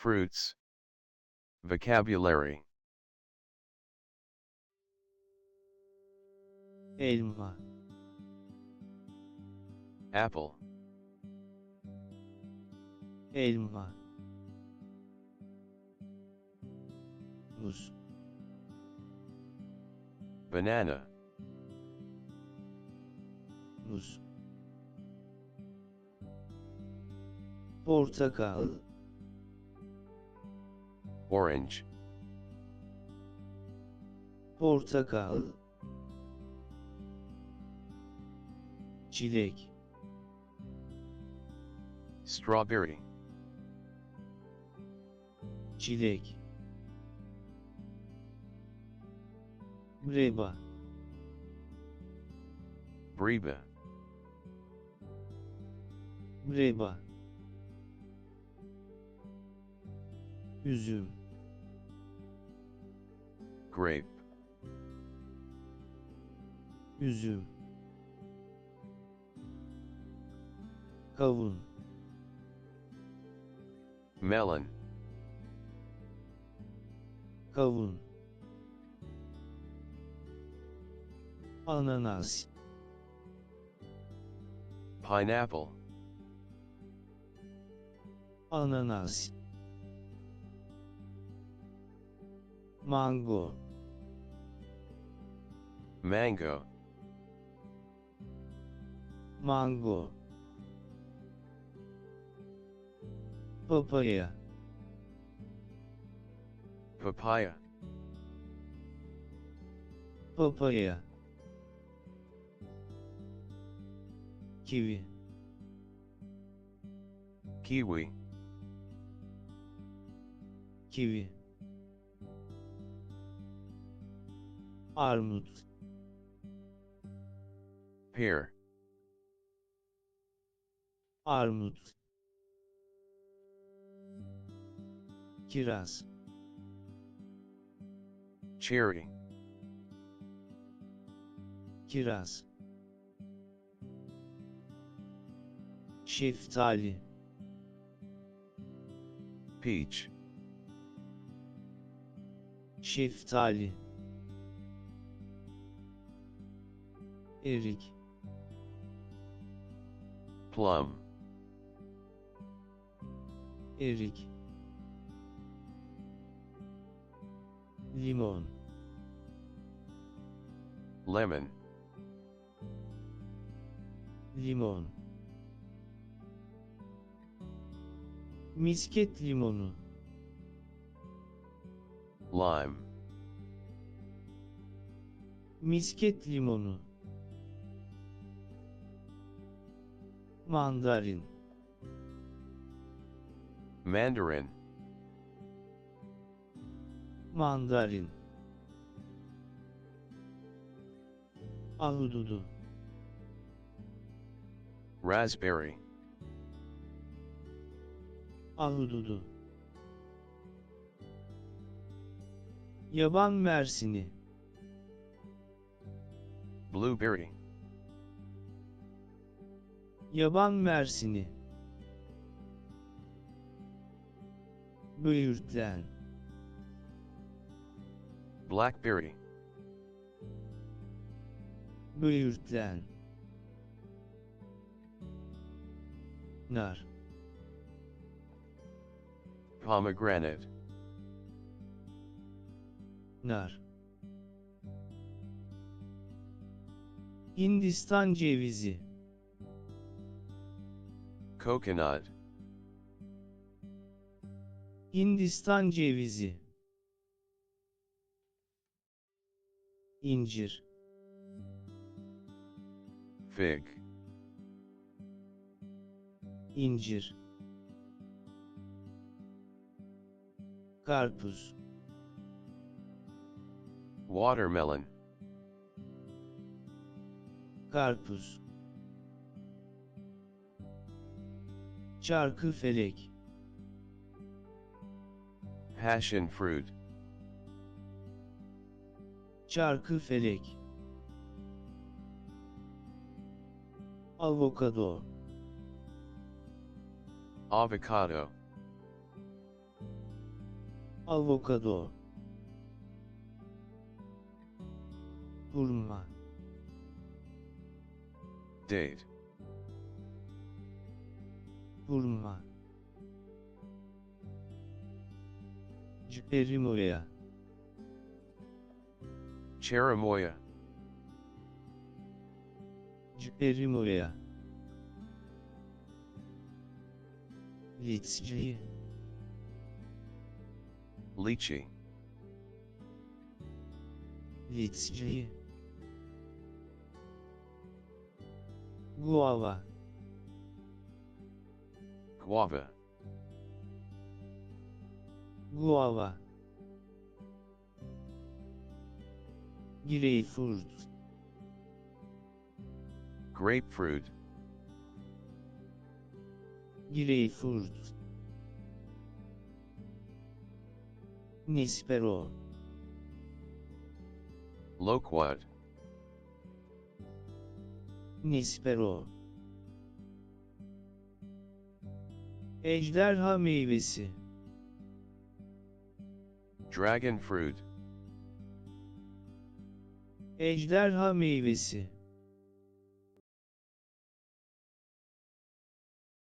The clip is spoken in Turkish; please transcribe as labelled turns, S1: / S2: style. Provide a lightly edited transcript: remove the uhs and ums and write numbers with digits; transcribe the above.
S1: Fruits. Vocabulary.
S2: elma,
S1: Apple.
S2: elma, muz,
S1: Banana.
S2: muz, portakal,
S1: Orange.
S2: portakal, çilek,
S1: Strawberry.
S2: çilek, breba,
S1: Breba.
S2: breba, üzüm,
S1: Grape.
S2: üzüm, kavun,
S1: Melon.
S2: kavun, ananas,
S1: Pineapple.
S2: ananas, mango,
S1: Mango.
S2: mango, papaya,
S1: Papaya.
S2: papaya, kiwi,
S1: Kiwi.
S2: kiwi, armut,
S1: Pear.
S2: armut, kiraz,
S1: Cherry.
S2: kiraz, şeftali,
S1: Peach.
S2: şeftali, erik,
S1: Plum.
S2: erik, limon,
S1: Lemon.
S2: limon, misket limonu,
S1: Lime.
S2: misket limonu, mandarin,
S1: Mandarin.
S2: mandarin, ahududu,
S1: Raspberry.
S2: ahududu, yaban mersini,
S1: Blueberry.
S2: yaban mersini, böğürtlen,
S1: Blackberry.
S2: böğürtlen, nar,
S1: Pomegranate.
S2: nar, Hindistan cevizi,
S1: Coconut.
S2: Hindistan cevizi, incir,
S1: Fig.
S2: incir, karpuz,
S1: Watermelon.
S2: karpuz, çarkıfelek,
S1: Passion fruit.
S2: çarkıfelek, avokado,
S1: Avocado.
S2: Avokado. Hurma.
S1: Date.
S2: Hurma. Cherimoya.
S1: Cherimoya.
S2: Cherimoya. Litchi.
S1: Lychee.
S2: Litchi. Guava.
S1: Guava.
S2: Guava. Greyfurt.
S1: Grapefruit.
S2: Greyfurt. Nispero.
S1: Loquat.
S2: Nispero. Ejderha meyvesi.
S1: Dragon fruit.
S2: Ejderha meyvesi.